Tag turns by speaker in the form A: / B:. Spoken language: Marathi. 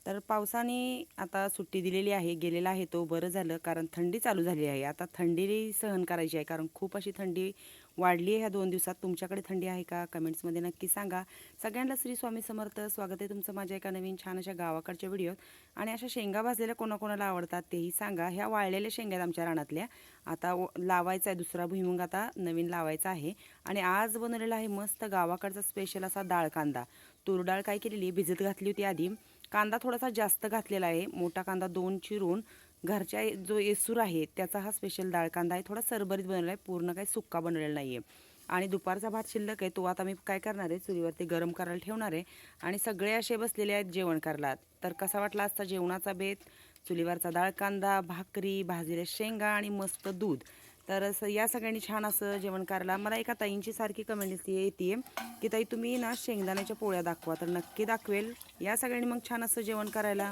A: तर पावसाने आता सुट्टी दिलेली आहे, गेलेला आहे तो, बरं झालं. कारण थंडी चालू झाली आहे. आता थंडी सहन करायची आहे, कारण खूप अशी थंडी वाढली आहे ह्या 2 दिवसात. तुमच्याकडे थंडी आहे का? कमेंट्समध्ये नक्की सांगा. सगळ्यांना श्री स्वामी समर्थ. स्वागत आहे तुमचं माझ्या एका नवीन छान अशा गावाकडच्या व्हिडिओत. आणि अशा शेंगा भाजलेल्या कोणाकोणाला आवडतात तेही सांगा. ह्या वाळलेल्या शेंगा आहेत आमच्या रानातल्या. आता लावायचा आहे दुसरा भुईमुग, आता नवीन लावायचा आहे. आणि आज बनवलेला आहे मस्त गावाकडचा स्पेशल असा डाळ कांदा. तूर डाळ काय केलेली, भिजत घातली होती आधी. कांदा थोडासा जास्त घातलेला आहे, मोठा कांदा 2 चिरून. घरच्या जो येसूर आहे त्याचा हा स्पेशल डाळ कांदा आहे. थोडा सरबरीत बनवला आहे, पूर्ण काही सुक्का बनवलेला नाही आहे. आणि दुपारचा भात शिल्लक आहे, तो आता मी काय करणार आहे, चुलीवरती गरम करायला ठेवणार आहे. आणि सगळे असे बसलेले आहेत जेवण करायला. तर कसा वाटला आजचा जेवणाचा बेत? चुलीवरचा डाळ कांदा, भाकरी, भाजलेल्या शेंगा आणि मस्त दूध. तर या सगळ्यांनी छान असं जेवण करायला. मला एका ताईंची सारखी कमेंट येते की ताई तुम्ही ना शेंगदाण्याच्या पोळ्या दाखवा, तर नक्की दाखवेल. या सगळ्यांनी मग छान असं जेवण करायला.